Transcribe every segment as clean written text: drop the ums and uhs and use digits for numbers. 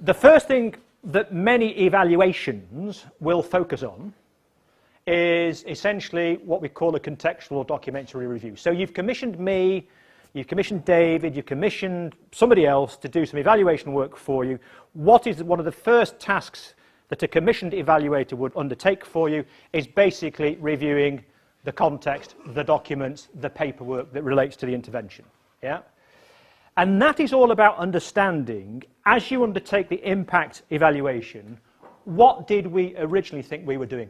the first thing that many evaluations will focus on is essentially what we call a contextual or documentary review. So you've commissioned me, you've commissioned David, you've commissioned somebody else to do some evaluation work for you. What is one of the first tasks that a commissioned evaluator would undertake for you is basically reviewing the context, the documents, the paperwork that relates to the intervention. Yeah? And that is all about understanding, as you undertake the impact evaluation, what did we originally think we were doing?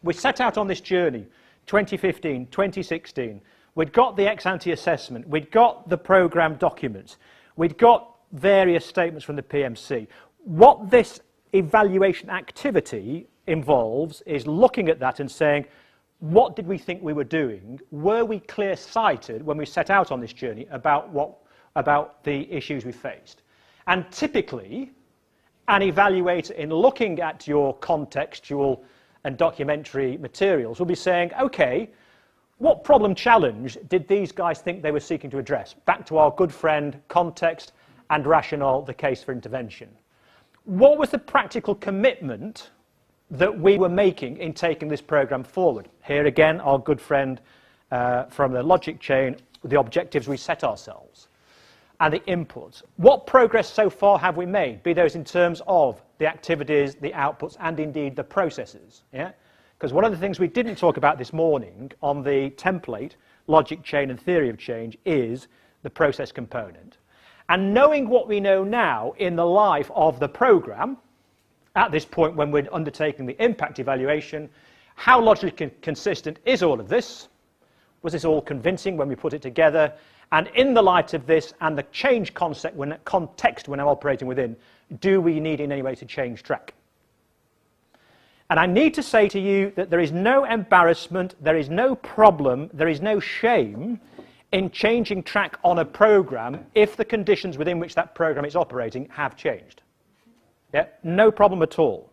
We set out on this journey, 2015, 2016. We'd got the ex-ante assessment. We'd got the programme documents. We'd got various statements from the PMC. What this evaluation activity involves is looking at that and saying, what did we think we were doing? Were we clear-sighted when we set out on this journey about the issues we faced? And typically, an evaluator, in looking at your contextual and documentary materials, will be saying, okay, what problem challenge did these guys think they were seeking to address? Back to our good friend, context and rationale, the case for intervention. What was the practical commitment that we were making in taking this programme forward? Here again, our good friend from the logic chain, the objectives we set ourselves and the inputs. What progress so far have we made, be those in terms of the activities, the outputs, and indeed the processes? Yeah? Because one of the things we didn't talk about this morning on the template, logic chain and theory of change, is the process component. And knowing what we know now in the life of the programme, at this point when we're undertaking the impact evaluation, how logically consistent is all of this? Was this all convincing when we put it together? And in the light of this and the change context we're now operating within, do we need in any way to change track? And I need to say to you that there is no embarrassment, there is no problem, there is no shame in changing track on a programme if the conditions within which that programme is operating have changed. Yeah, no problem at all.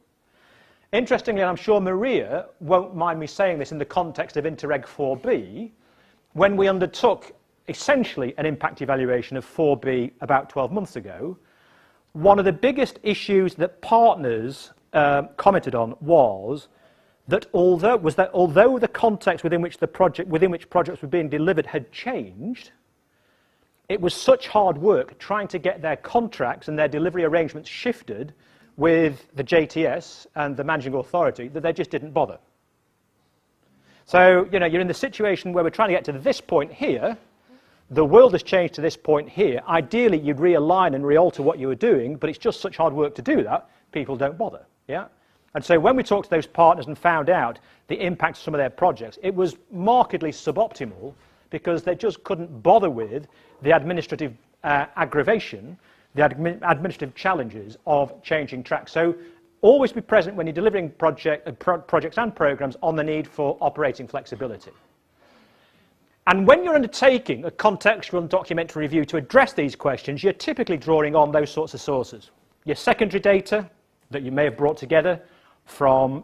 Interestingly, and I'm sure Maria won't mind me saying this in the context of Interreg 4B, when we undertook essentially an impact evaluation of 4B about 12 months ago, one of the biggest issues that partners commented on was that although the context within which projects were being delivered had changed, it was such hard work trying to get their contracts and their delivery arrangements shifted with the JTS and the managing authority that they just didn't bother. So, you know, you're in the situation where we're trying to get to this point here. The world has changed to this point here. Ideally, you'd realign and realter what you were doing, but it's just such hard work to do that, people don't bother. Yeah? And so when we talked to those partners and found out the impact of some of their projects, it was markedly suboptimal because they just couldn't bother with the administrative aggravation, the administrative challenges of changing track. So always be present when you're delivering projects and programs on the need for operating flexibility. And when you're undertaking a contextual and documentary review to address these questions, you're typically drawing on those sorts of sources. Your secondary data that you may have brought together from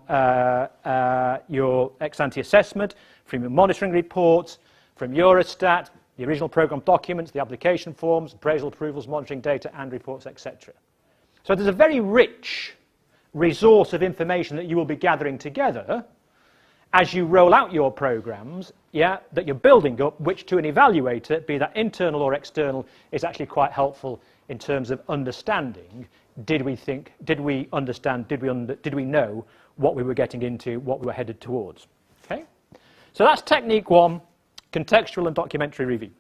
your ex-ante assessment, from your monitoring reports, from Eurostat, the original programme documents, the application forms, appraisal approvals, monitoring data and reports, etc. So there's a very rich resource of information that you will be gathering together as you roll out your programmes, yeah, that you're building up, which to an evaluator, be that internal or external, is actually quite helpful in terms of understanding, did we understand, did we know what we were getting into, what we were headed towards. Okay? So that's technique one, contextual and documentary review.